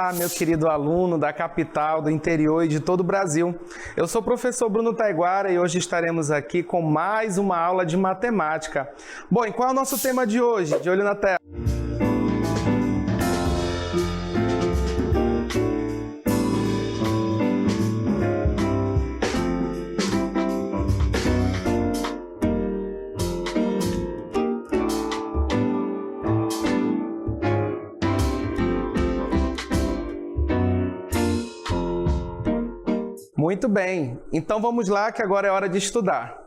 Olá, meu querido aluno da capital, do interior e de todo o Brasil. Eu sou o professor Bruno Taiguara e hoje estaremos aqui com mais uma aula de matemática. Bom, e qual é o nosso tema de hoje? De olho na tela. Muito bem, então vamos lá que agora é hora de estudar.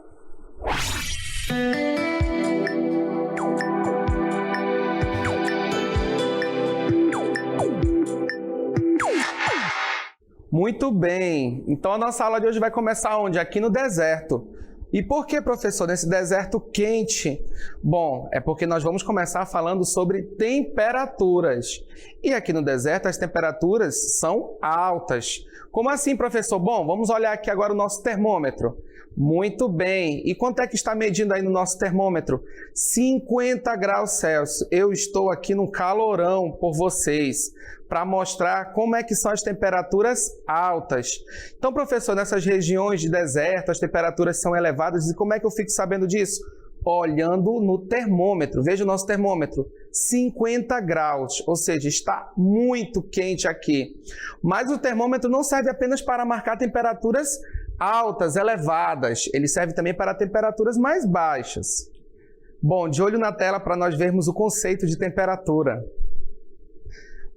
Muito bem, então a nossa aula de hoje vai começar onde? Aqui no deserto. E por que, professor, nesse deserto quente? Bom, é porque nós vamos começar falando sobre temperaturas. E aqui no deserto as temperaturas são altas. Como assim, professor? Bom, vamos olhar aqui agora o nosso termômetro. Muito bem. E quanto é que está medindo aí no nosso termômetro? 50 graus Celsius. Eu estou aqui no calorão por vocês, para mostrar como é que são as temperaturas altas. Então, professor, nessas regiões de deserto, as temperaturas são elevadas. E como é que eu fico sabendo disso? Olhando no termômetro. Veja o nosso termômetro, 50 graus, ou seja, está muito quente aqui. Mas o termômetro não serve apenas para marcar temperaturas altas, elevadas. Ele serve também para temperaturas mais baixas. Bom, de olho na tela para nós vermos o conceito de temperatura.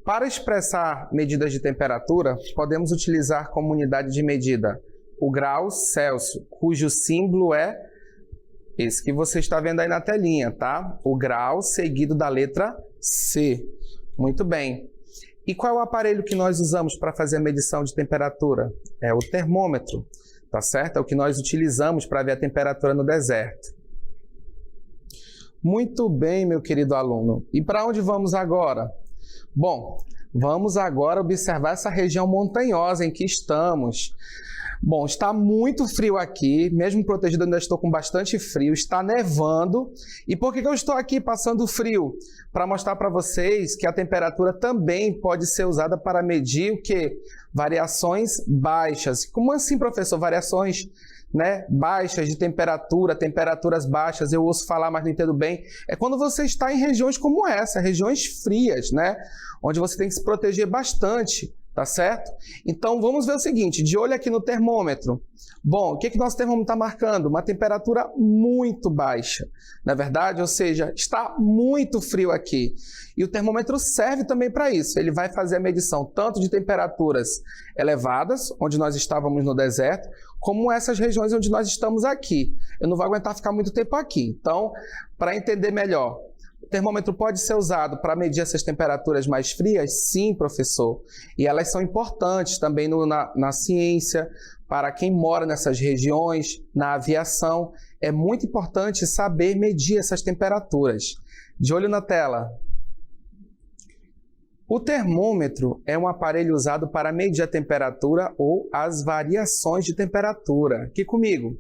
Para expressar medidas de temperatura, podemos utilizar como unidade de medida o grau Celsius, cujo símbolo é esse que você está vendo aí na telinha, tá? O grau seguido da letra C. Muito bem. E qual é o aparelho que nós usamos para fazer a medição de temperatura? É o termômetro, tá certo? É o que nós utilizamos para ver a temperatura no deserto. Muito bem, meu querido aluno. E para onde vamos agora? Bom, vamos agora observar essa região montanhosa em que estamos. Bom, está muito frio aqui, mesmo protegido ainda estou com bastante frio, está nevando. E por que eu estou aqui passando frio? Para mostrar para vocês que a temperatura também pode ser usada para medir o quê? Variações baixas. Como assim, professor? Variações baixas de temperatura, temperaturas baixas, eu ouço falar, mas não entendo bem. É quando você está em regiões como essa, regiões frias, onde você tem que se proteger bastante. Tá certo? Então, vamos ver o seguinte, de olho aqui no termômetro. Bom, o que nosso termômetro está marcando? Uma temperatura muito baixa, na verdade, ou seja, está muito frio aqui. E o termômetro serve também para isso. Ele vai fazer a medição tanto de temperaturas elevadas, onde nós estávamos no deserto, como essas regiões onde nós estamos aqui. Eu não vou aguentar ficar muito tempo aqui. Então, para entender melhor, o termômetro pode ser usado para medir essas temperaturas mais frias? Sim, professor. E elas são importantes também na ciência, para quem mora nessas regiões, na aviação. É muito importante saber medir essas temperaturas. De olho na tela. O termômetro é um aparelho usado para medir a temperatura ou as variações de temperatura. Aqui comigo.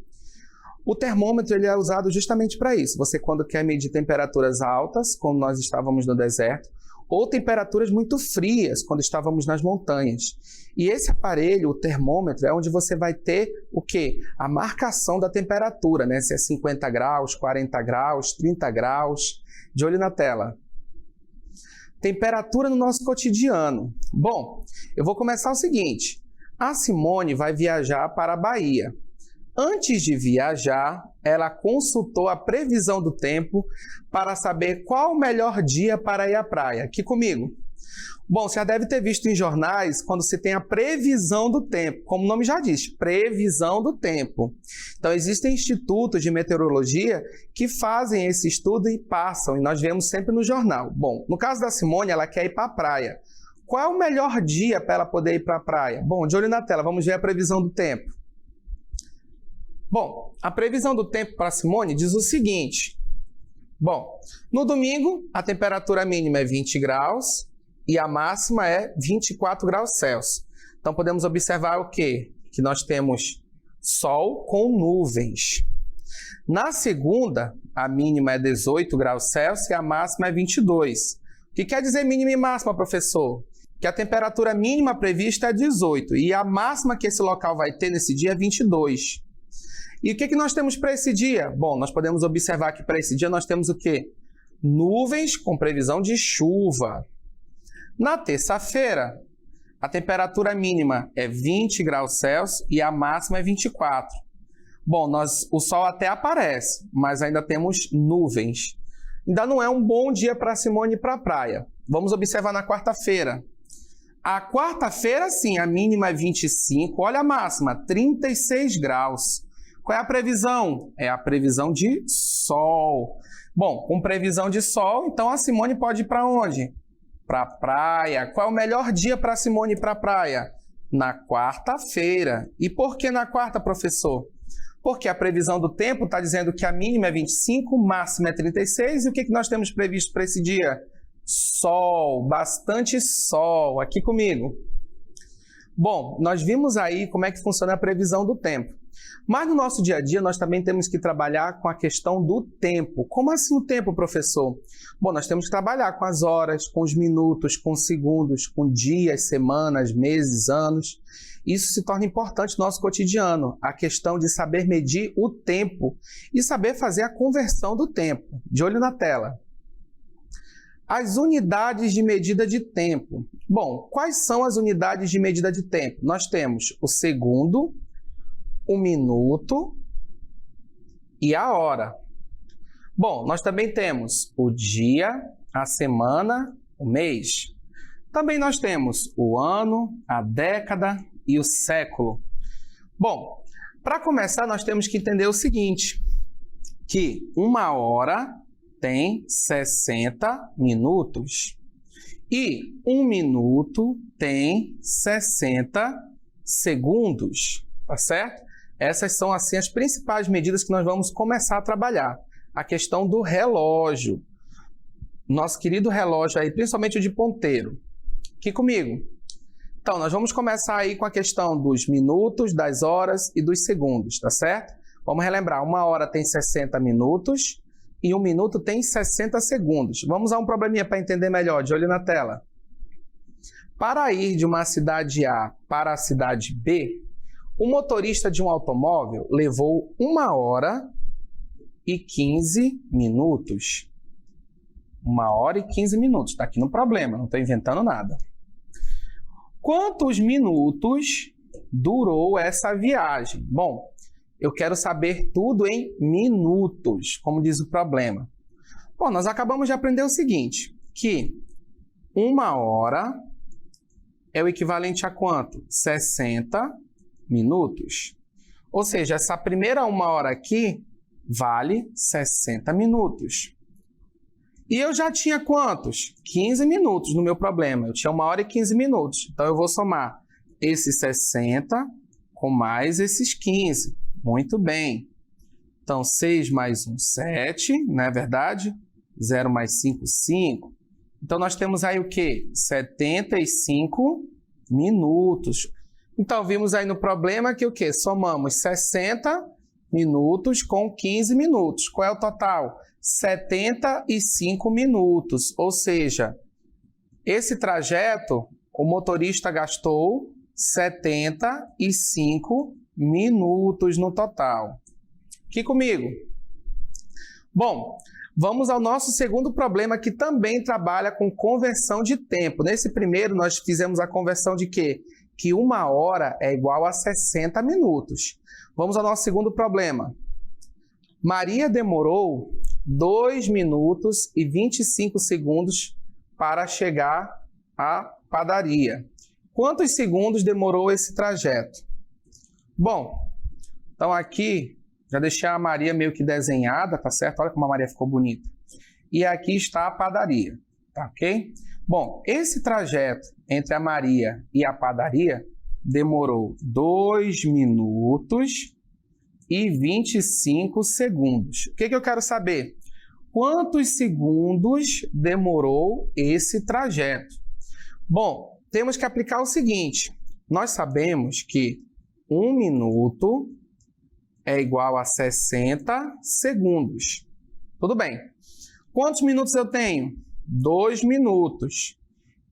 O termômetro ele é usado justamente para isso. Você quando quer medir temperaturas altas, como nós estávamos no deserto, ou temperaturas muito frias, quando estávamos nas montanhas. E esse aparelho, o termômetro, é onde você vai ter o quê? A marcação da temperatura, se é 50 graus, 40 graus, 30 graus. De olho na tela. Temperatura no nosso cotidiano. Bom, eu vou começar o seguinte. A Simone vai viajar para a Bahia. Antes de viajar, ela consultou a previsão do tempo para saber qual o melhor dia para ir à praia. Aqui comigo. Bom, você já deve ter visto em jornais quando se tem a previsão do tempo. Como o nome já diz, previsão do tempo. Então, existem institutos de meteorologia que fazem esse estudo e passam, e nós vemos sempre no jornal. Bom, no caso da Simone, ela quer ir para a praia. Qual é o melhor dia para ela poder ir para a praia? Bom, de olho na tela, vamos ver a previsão do tempo. Bom, a previsão do tempo para Simone diz o seguinte. Bom, no domingo, a temperatura mínima é 20 graus e a máxima é 24 graus Celsius. Então, podemos observar o quê? Que nós temos sol com nuvens. Na segunda, a mínima é 18 graus Celsius e a máxima é 22. O que quer dizer mínima e máxima, professor? que a temperatura mínima prevista é 18 e a máxima que esse local vai ter nesse dia é 22. E o que nós temos para esse dia? Bom, nós podemos observar que para esse dia nós temos o quê? Nuvens com previsão de chuva. Na terça-feira, a temperatura mínima é 20 graus Celsius e a máxima é 24. Bom, o sol até aparece, mas ainda temos nuvens. Ainda não é um bom dia para a Simone ir para a praia. Vamos observar na quarta-feira. A quarta-feira, sim, a mínima é 25, olha a máxima, 36 graus. Qual é a previsão? É a previsão de sol. Bom, com previsão de sol, então a Simone pode ir para onde? Para a praia. Qual é o melhor dia para a Simone ir para a praia? Na quarta-feira. E por que na quarta, professor? Porque a previsão do tempo está dizendo que a mínima é 25, máxima é 36. E o que nós temos previsto para esse dia? Sol, bastante sol. Aqui comigo. Bom, nós vimos aí como é que funciona a previsão do tempo. Mas no nosso dia a dia, nós também temos que trabalhar com a questão do tempo. Como assim o tempo, professor? Bom, nós temos que trabalhar com as horas, com os minutos, com os segundos, com dias, semanas, meses, anos. Isso se torna importante no nosso cotidiano, a questão de saber medir o tempo e saber fazer a conversão do tempo. De olho na tela. As unidades de medida de tempo. Bom, quais são as unidades de medida de tempo? Nós temos o segundo, o minuto e a hora. Bom, nós também temos o dia, a semana, o mês. Também nós temos o ano, a década e o século. Bom, para começar, nós temos que entender o seguinte, que uma hora tem 60 minutos e um minuto tem 60 segundos, tá certo? Essas são, assim, as principais medidas que nós vamos começar a trabalhar. A questão do relógio. Nosso querido relógio aí, principalmente o de ponteiro. Aqui comigo. Então, nós vamos começar aí com a questão dos minutos, das horas e dos segundos, tá certo? Vamos relembrar, uma hora tem 60 minutos e um minuto tem 60 segundos. Vamos a um probleminha para entender melhor, de olho na tela. Para ir de uma cidade A para a cidade B, o motorista de um automóvel levou 1 hora e 15 minutos. 1 hora e 15 minutos. Está aqui no problema, não estou inventando nada. Quantos minutos durou essa viagem? Bom, eu quero saber tudo em minutos, como diz o problema. Bom, nós acabamos de aprender o seguinte, que 1 hora é o equivalente a quanto? 60 minutos. Ou seja, essa primeira 1 hora aqui vale 60 minutos. E eu já tinha quantos? 15 minutos no meu problema. Eu tinha 1 hora e 15 minutos. Então, eu vou somar esses 60 com mais esses 15. Muito bem. Então, 6 mais 1, 7, não é verdade? 0 mais 5, 5. Então, nós temos aí o quê? 75 minutos. Então, vimos aí no problema que o quê? Somamos 60 minutos com 15 minutos. Qual é o total? 75 minutos. Ou seja, esse trajeto, o motorista gastou 75 minutos no total. Aqui comigo. Bom, vamos ao nosso segundo problema, que também trabalha com conversão de tempo. Nesse primeiro, nós fizemos a conversão de quê? Que 1 hora é igual a 60 minutos. Vamos ao nosso segundo problema. Maria demorou 2 minutos e 25 segundos para chegar à padaria. Quantos segundos demorou esse trajeto? Bom, então aqui já deixei a Maria meio que desenhada, tá certo? Olha como a Maria ficou bonita. E aqui está a padaria, tá ok? Bom, esse trajeto entre a Maria e a padaria demorou 2 minutos e 25 segundos. O que eu quero saber? Quantos segundos demorou esse trajeto? Bom, temos que aplicar o seguinte. Nós sabemos que 1 minuto é igual a 60 segundos. Tudo bem. Quantos minutos eu tenho? 2 minutos.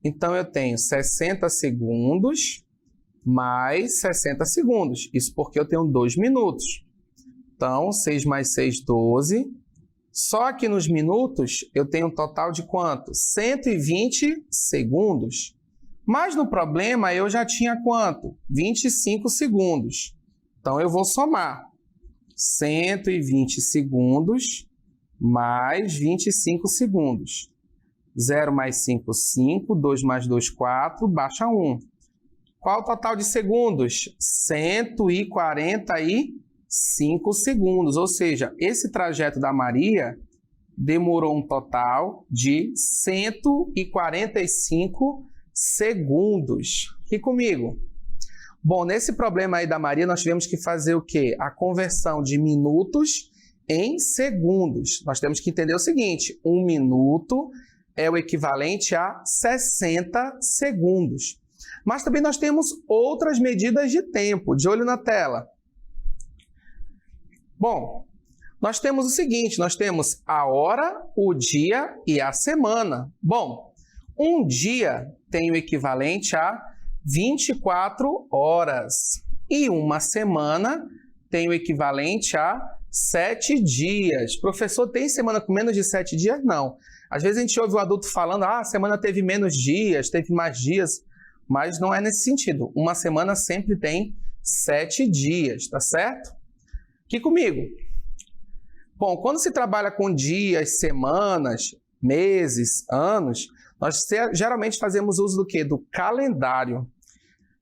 Então, eu tenho 60 segundos mais 60 segundos. Isso porque eu tenho 2 minutos. Então, 6 mais 6, 12. Só aqui nos minutos, eu tenho um total de quanto? 120 segundos. Mas no problema, eu já tinha quanto? 25 segundos. Então, eu vou somar 120 segundos mais 25 segundos. 0 mais 5, 5. 2 mais 2, 4. Baixa 1. Qual o total de segundos? 145 segundos. Ou seja, esse trajeto da Maria demorou um total de 145 segundos. Aqui comigo. Bom, nesse problema aí da Maria, nós tivemos que fazer o quê? A conversão de minutos em segundos. Nós temos que entender o seguinte, 1 minuto é o equivalente a 60 segundos. Mas também nós temos outras medidas de tempo. De olho na tela. Bom, nós temos o seguinte, nós temos a hora, o dia e a semana. Bom, um dia tem o equivalente a 24 horas e uma semana tem o equivalente a 7 dias. Professor, tem semana com menos de 7 dias? Não. Às vezes a gente ouve o adulto falando, a semana teve menos dias, teve mais dias, mas não é nesse sentido. Uma semana sempre tem 7 dias, tá certo? Aqui comigo. Bom, quando se trabalha com dias, semanas, meses, anos, nós geralmente fazemos uso do quê? Do calendário.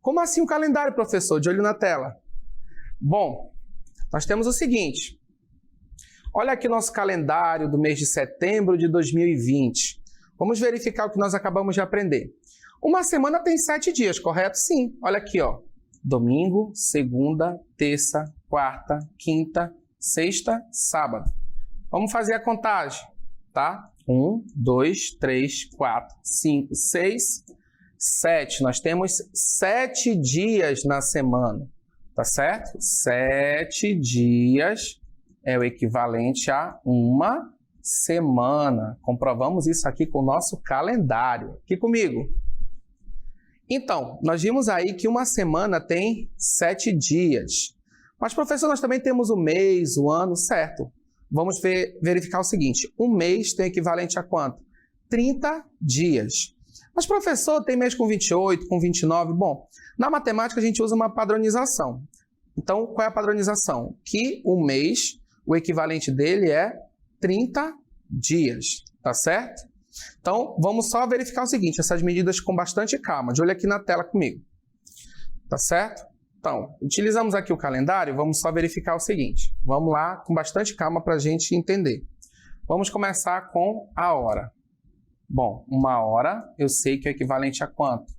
Como assim um calendário, professor? De olho na tela. Bom, nós temos o seguinte. Olha aqui nosso calendário do mês de setembro de 2020. Vamos verificar o que nós acabamos de aprender. Uma semana tem 7 dias, correto? Sim. Olha aqui, ó. Domingo, segunda, terça, quarta, quinta, sexta, sábado. Vamos fazer a contagem, tá? 1, 2, 3, 4, 5, 6, 7. Nós temos 7 dias na semana, tá certo? 7 dias é o equivalente a uma semana. Comprovamos isso aqui com o nosso calendário. Aqui comigo. Então, nós vimos aí que uma semana tem 7 dias. Mas, professor, nós também temos o mês, o ano, certo? Vamos verificar o seguinte. Um mês tem equivalente a quanto? 30 dias. Mas, professor, tem mês com 28, com 29? Bom, na matemática a gente usa uma padronização. Então, qual é a padronização? Que o mês, o equivalente dele é 30 dias, tá certo? Então, vamos só verificar o seguinte, essas medidas com bastante calma. De olho aqui na tela comigo. Tá certo? Então, utilizamos aqui o calendário, vamos só verificar o seguinte. Vamos lá com bastante calma para a gente entender. Vamos começar com a hora. Bom, uma hora eu sei que é equivalente a quanto?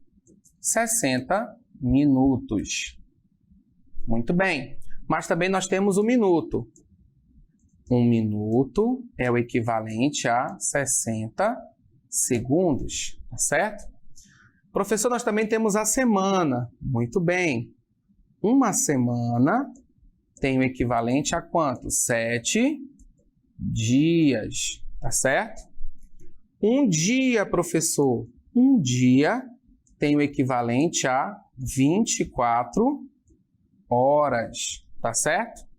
60 minutos. Muito bem. Mas também nós temos o minuto. Um minuto é o equivalente a 60 segundos, tá certo? Professor, nós também temos a semana. Muito bem. Uma semana tem o equivalente a quanto? 7 dias, tá certo? Um dia, professor. Um dia tem o equivalente a 24 horas, tá certo?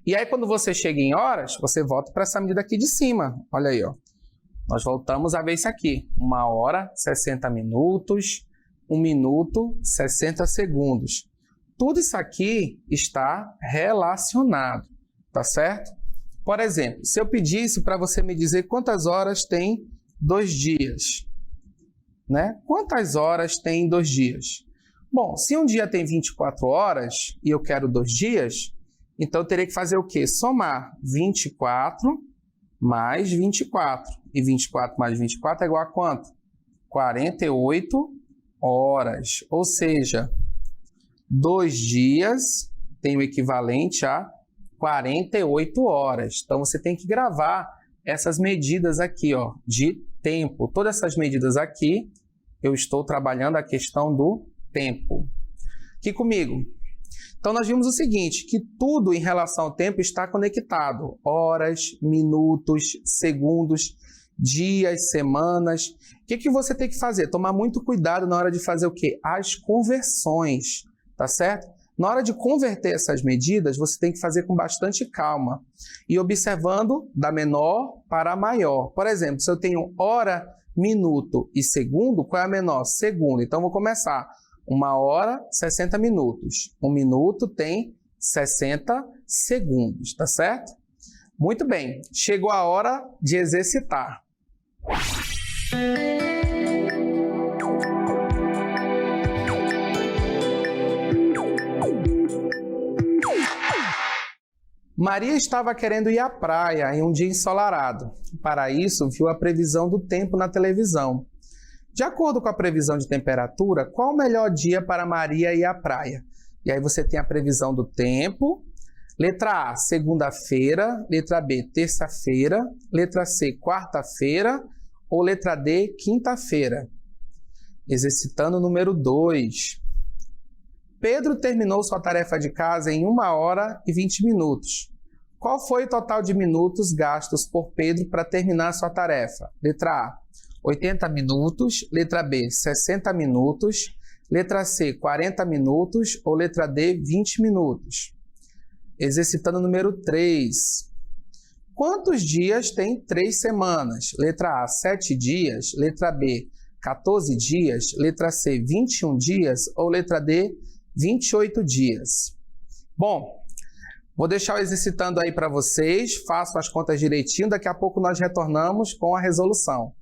E aí, quando você chega em horas, você volta para essa medida aqui de cima. Olha aí, ó. Nós voltamos a ver isso aqui. 1 hora, 60 minutos. 1 minuto, 60 segundos. Tudo isso aqui está relacionado, tá certo? Por exemplo, se eu pedisse para você me dizer quantas horas tem 2 dias, né? Quantas horas tem 2 dias? Bom, se um dia tem 24 horas e eu quero 2 dias, então eu teria que fazer o quê? Somar 24 mais 24. E 24 mais 24 é igual a quanto? 48 horas. Ou seja, 2 dias tem o equivalente a 48 horas. Então, você tem que gravar essas medidas aqui, ó, de tempo. Todas essas medidas aqui, eu estou trabalhando a questão do tempo. Aqui comigo. Então, nós vimos o seguinte, que tudo em relação ao tempo está conectado. Horas, minutos, segundos. dias, semanas. O que você tem que fazer? Tomar muito cuidado na hora de fazer o quê? As conversões, tá certo? Na hora de converter essas medidas, você tem que fazer com bastante calma e observando da menor para a maior. Por exemplo, se eu tenho hora, minuto e segundo, qual é a menor? Segundo. Então, vou começar. 1 hora, 60 minutos. 1 minuto tem 60 segundos, tá certo? Muito bem, chegou a hora de exercitar. Maria estava querendo ir à praia em um dia ensolarado. Para isso, viu a previsão do tempo na televisão. De acordo com a previsão de temperatura, qual o melhor dia para Maria ir à praia? E aí você tem a previsão do tempo. Letra A, segunda-feira. Letra B, terça-feira. Letra C, quarta-feira. Ou letra D, quinta-feira. Exercitando o número 2. Pedro terminou sua tarefa de casa em 1 hora e 20 minutos. Qual foi o total de minutos gastos por Pedro para terminar sua tarefa? Letra A, 80 minutos. Letra B, 60 minutos. Letra C, 40 minutos. Ou letra D, 20 minutos. Exercitando o número 3. Quantos dias tem 3 semanas? Letra A, 7 dias. Letra B, 14 dias. Letra C, 21 dias. Ou letra D, 28 dias. Bom, vou deixar o exercitando aí para vocês. Façam as contas direitinho. Daqui a pouco nós retornamos com a resolução.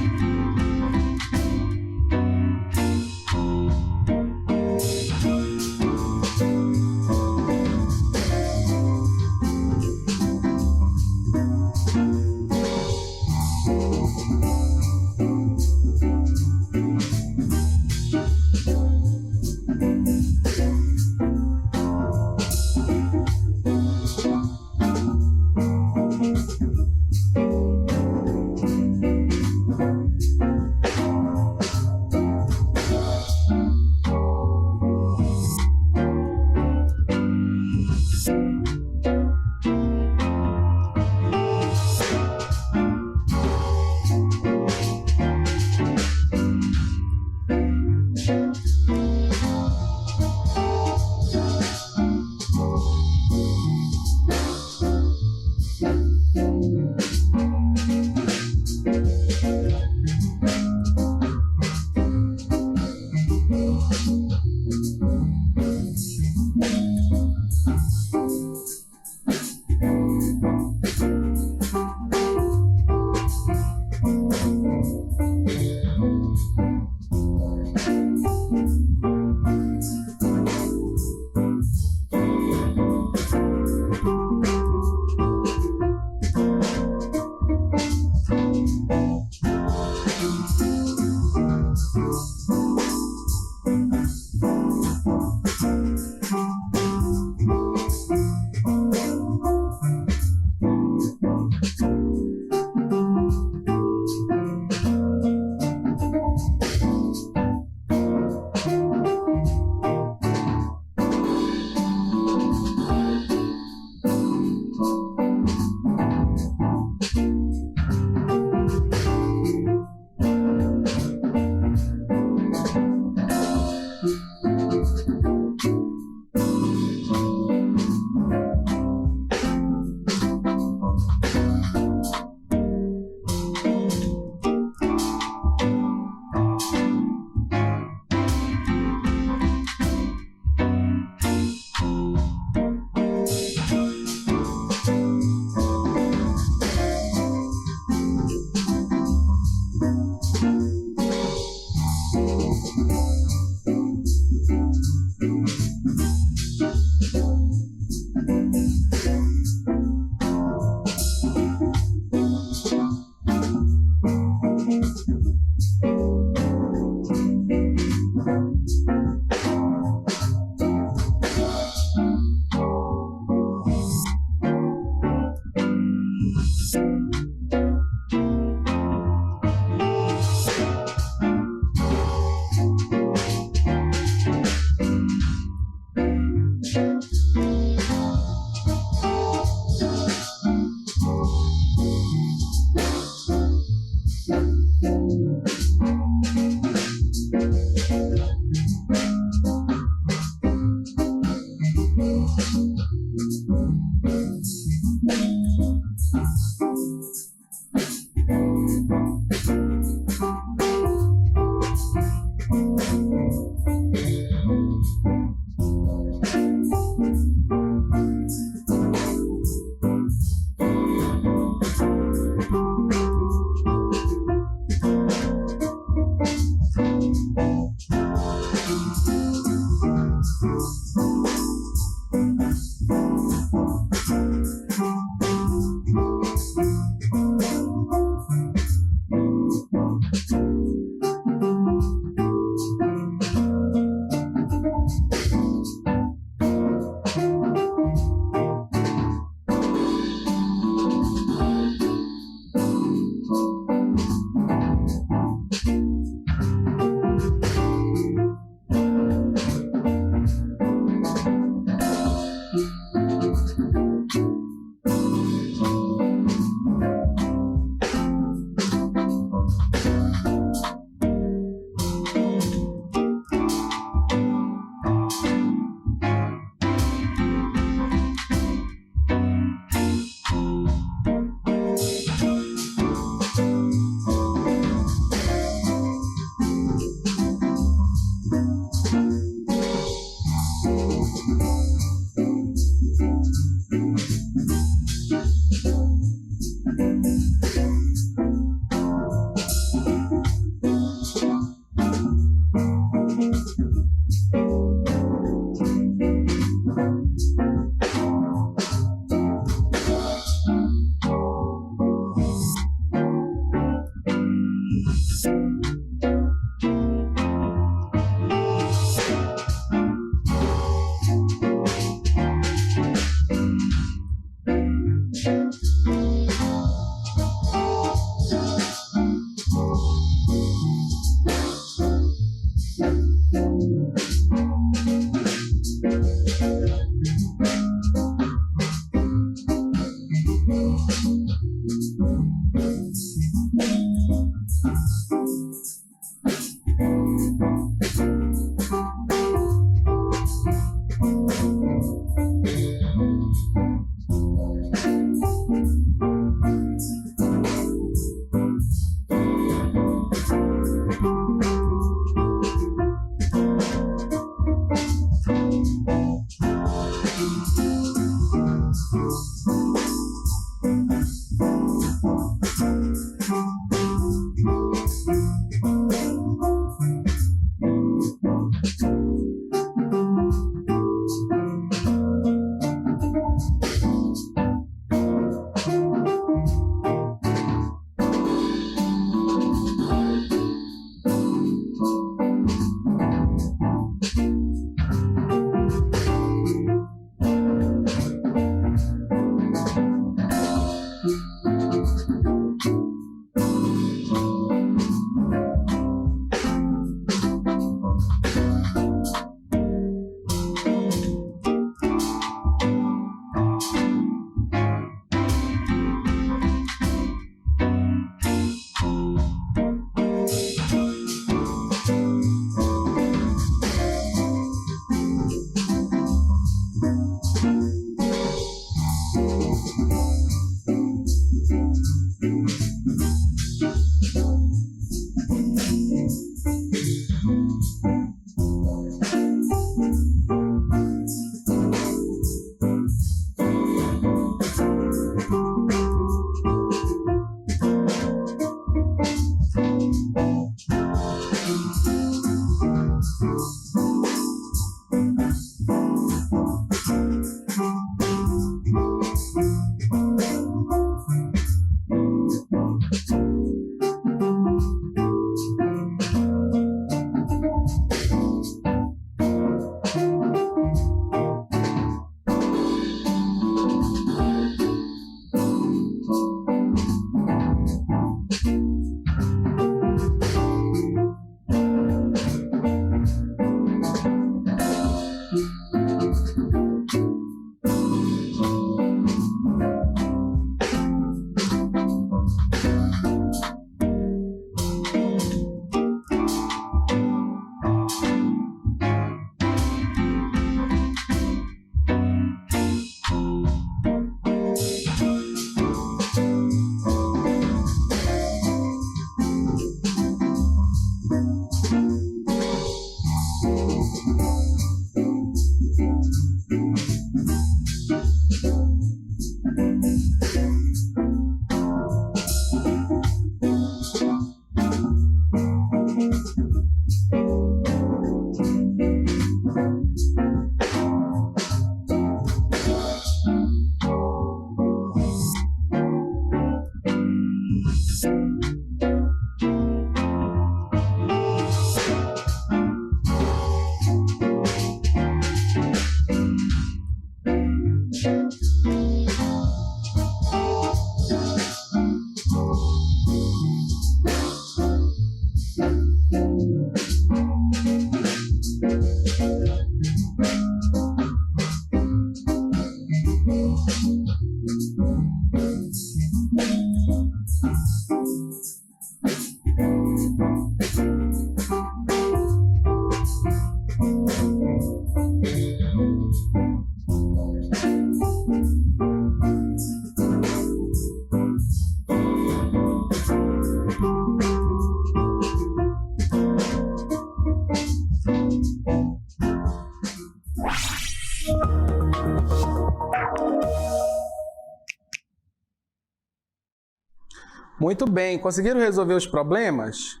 Muito bem, conseguiram resolver os problemas?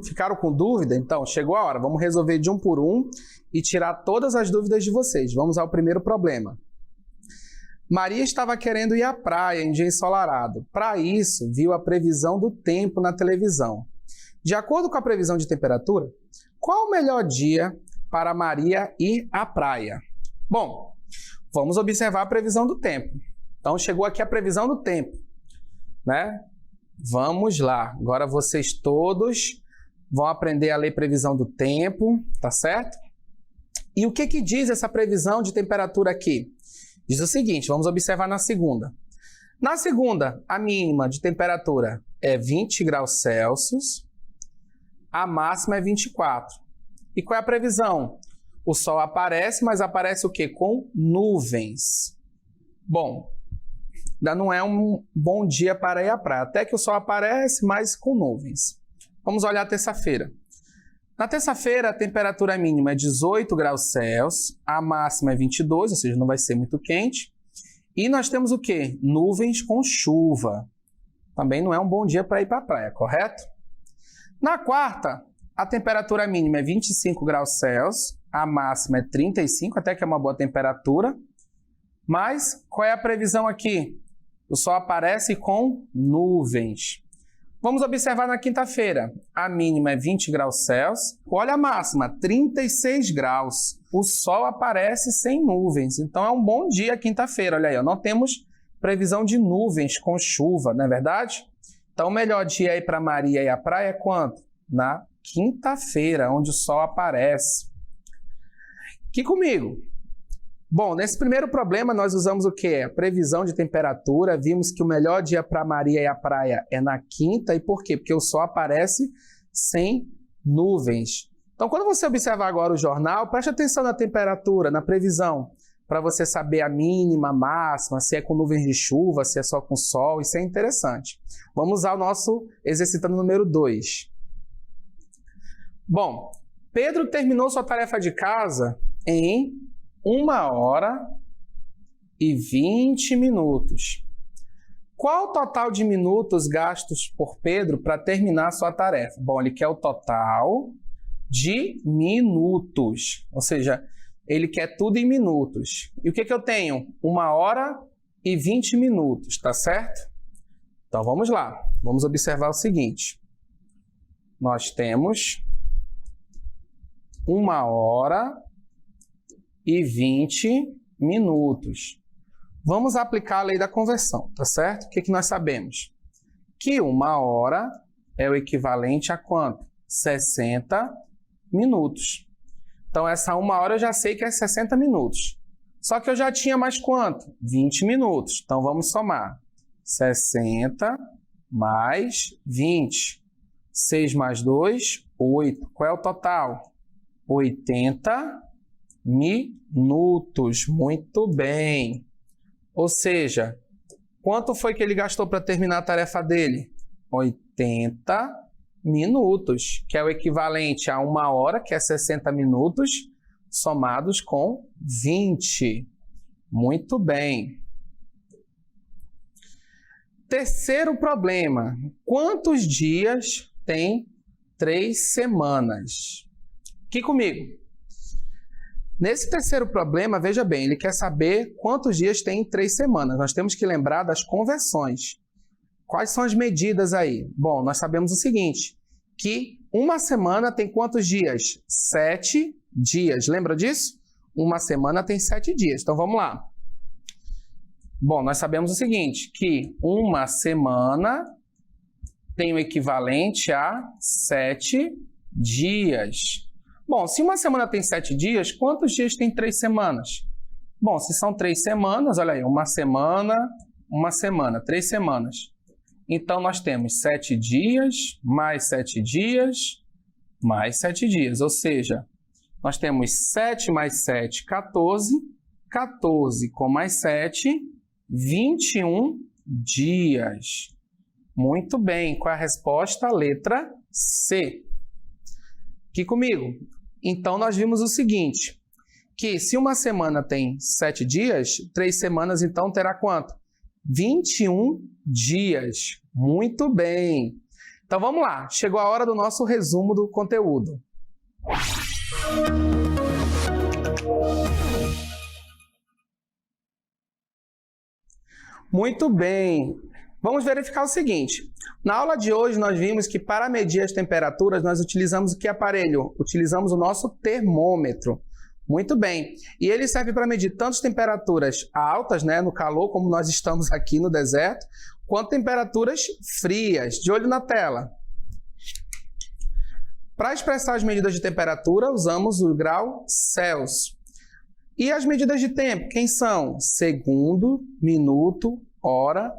Ficaram com dúvida? Então, chegou a hora, vamos resolver de um por um e tirar todas as dúvidas de vocês. Vamos ao primeiro problema. Maria estava querendo ir à praia em dia ensolarado. Para isso, viu a previsão do tempo na televisão. De acordo com a previsão de temperatura, qual o melhor dia para Maria ir à praia? Bom, vamos observar a previsão do tempo. Então, chegou aqui a previsão do tempo, né? Vamos lá. Agora vocês todos vão aprender a ler previsão do tempo, tá certo? E o que diz essa previsão de temperatura aqui? Diz o seguinte, vamos observar na segunda. Na segunda, a mínima de temperatura é 20 graus Celsius, a máxima é 24. E qual é a previsão? O sol aparece, mas aparece o quê? Com nuvens. Bom, ainda não é um bom dia para ir à praia. Até que o sol aparece, mas com nuvens. Vamos olhar a terça-feira. Na terça-feira, a temperatura mínima é 18 graus Celsius, a máxima é 22, ou seja, não vai ser muito quente. E nós temos o quê? Nuvens com chuva. Também não é um bom dia para ir para a praia, correto? Na quarta, a temperatura mínima é 25 graus Celsius, a máxima é 35, até que é uma boa temperatura. Mas qual é a previsão aqui? O sol aparece com nuvens. Vamos observar na quinta-feira. A mínima é 20 graus Celsius. Olha a máxima, 36 graus. O sol aparece sem nuvens. Então é um bom dia quinta-feira. Olha aí, ó, não temos previsão de nuvens com chuva, não é verdade? Então o melhor dia aí para Maria e a praia é quando? Na quinta-feira, onde o sol aparece. Aqui comigo. Bom, nesse primeiro problema nós usamos o quê? A previsão de temperatura. Vimos que o melhor dia para Maria e a praia é na quinta. E por quê? Porque o sol aparece sem nuvens. Então, quando você observar agora o jornal, preste atenção na temperatura, na previsão, para você saber a mínima, a máxima, se é com nuvens de chuva, se é só com sol. Isso é interessante. Vamos ao nosso exercitando número 2. Bom, Pedro terminou sua tarefa de casa em 1h20. Qual o total de minutos gastos por Pedro para terminar sua tarefa? Bom, ele quer o total de minutos, ou seja, ele quer tudo em minutos. E o que eu tenho? 1h20, tá certo? Então, vamos lá. Vamos observar o seguinte. Nós temos 1h20. Vamos aplicar a lei da conversão, tá certo? O que nós sabemos? Que 1 hora é o equivalente a quanto? 60 minutos. Então, essa 1 hora eu já sei que é 60 minutos. Só que eu já tinha mais quanto? 20 minutos. Então, vamos somar. 60 mais 20. 6 mais 2, 8. Qual é o total? 80 minutos. Muito bem. Ou seja, quanto foi que ele gastou para terminar a tarefa dele? 80 minutos, que é o equivalente a 1 hora, que é 60 minutos, somados com 20. Muito bem. Terceiro problema. Quantos dias tem 3 semanas? Aqui comigo. Nesse terceiro problema, veja bem, ele quer saber quantos dias tem 3 semanas. Nós temos que lembrar das conversões. Quais são as medidas aí? Bom, nós sabemos o seguinte, que uma semana tem quantos dias? 7 dias. Lembra disso? Uma semana tem 7 dias. Então, vamos lá. Bom, nós sabemos o seguinte, que uma semana tem o equivalente a 7 dias. Bom, se uma semana tem 7 dias, quantos dias tem 3 semanas? Bom, se são 3 semanas, olha aí, uma semana, 3 semanas. Então, nós temos 7 dias, mais 7 dias, mais 7 dias. Ou seja, nós temos 7 mais 7, 14. 14 com mais 7, 21 dias. Muito bem. Qual é a resposta? Letra C. Aqui comigo. Então, nós vimos o seguinte, que se uma semana tem 7 dias, 3 semanas, então, terá quanto? 21 dias. Muito bem. Então vamos lá, chegou a hora do nosso resumo do conteúdo. Muito bem. Vamos verificar o seguinte. Na aula de hoje nós vimos que para medir as temperaturas nós utilizamos o que aparelho? Utilizamos o nosso termômetro. Muito bem. E ele serve para medir tanto as temperaturas altas, né, no calor, como nós estamos aqui no deserto, quanto temperaturas frias. De olho na tela. Para expressar as medidas de temperatura, usamos o grau Celsius. E as medidas de tempo, quem são? Segundo, minuto, hora,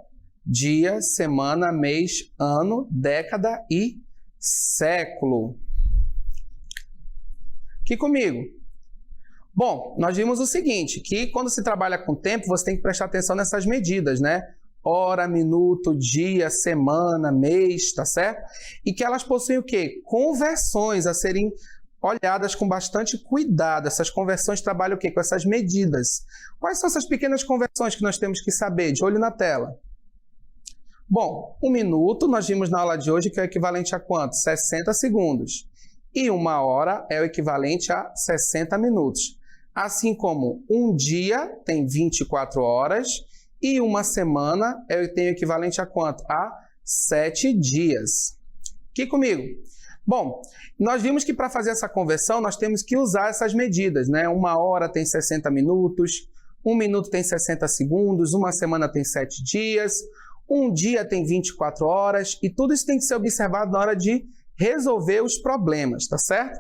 dia, semana, mês, ano, década e século. Aqui comigo. Bom, nós vimos o seguinte, que quando se trabalha com tempo, você tem que prestar atenção nessas medidas, né? Hora, minuto, dia, semana, mês, tá certo? E que elas possuem o quê? Conversões a serem olhadas com bastante cuidado. Essas conversões trabalham o quê? Com essas medidas. Quais são essas pequenas conversões que nós temos que saber? De olho na tela. Bom, 1 minuto nós vimos na aula de hoje que é o equivalente a quanto? 60 segundos. E 1 hora é o equivalente a 60 minutos. Assim como um dia tem 24 horas e uma semana tem o equivalente a quanto? A 7 dias. Aqui comigo. Bom, nós vimos que para fazer essa conversão nós temos que usar essas medidas, né? 1 hora tem 60 minutos, 1 minuto tem 60 segundos, uma semana tem 7 dias, um dia tem 24 horas e tudo isso tem que ser observado na hora de resolver os problemas, tá certo?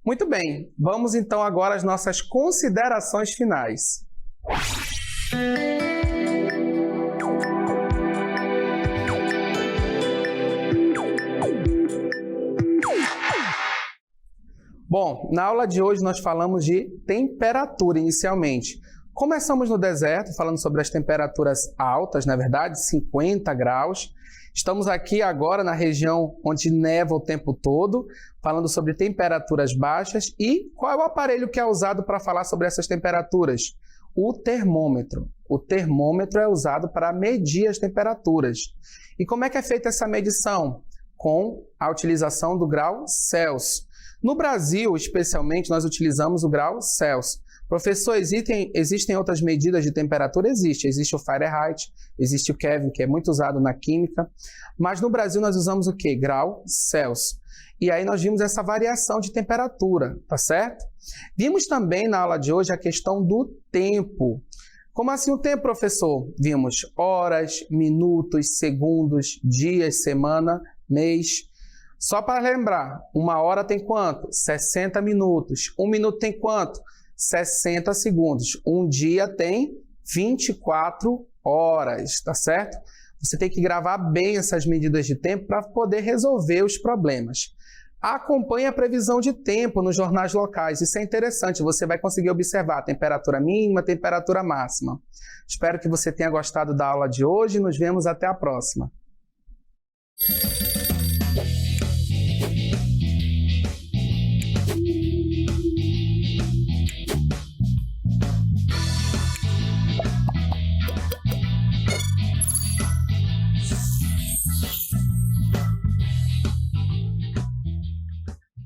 Muito bem, vamos então agora às nossas considerações finais. Bom, na aula de hoje nós falamos de temperatura inicialmente. Começamos no deserto, falando sobre as temperaturas altas, na verdade, 50 graus. Estamos aqui agora na região onde neva o tempo todo, falando sobre temperaturas baixas. E qual é o aparelho que é usado para falar sobre essas temperaturas? O termômetro. O termômetro é usado para medir as temperaturas. E como é que é feita essa medição? Com a utilização do grau Celsius. No Brasil, especialmente, nós utilizamos o grau Celsius. Professor, existem outras medidas de temperatura? Existe o Fahrenheit, existe o Kelvin, que é muito usado na química, mas no Brasil nós usamos o quê? Grau Celsius. E aí nós vimos essa variação de temperatura, tá certo? Vimos também na aula de hoje a questão do tempo. Como assim o tempo, professor? Vimos horas, minutos, segundos, dias, semana, mês. Só para lembrar, 1 hora tem quanto? 60 minutos. 1 minuto tem quanto? 60 segundos. Um dia tem 24 horas, tá certo? Você tem que gravar bem essas medidas de tempo para poder resolver os problemas. Acompanhe a previsão de tempo nos jornais locais. Isso é interessante, você vai conseguir observar a temperatura mínima, a temperatura máxima. Espero que você tenha gostado da aula de hoje e nos vemos até a próxima.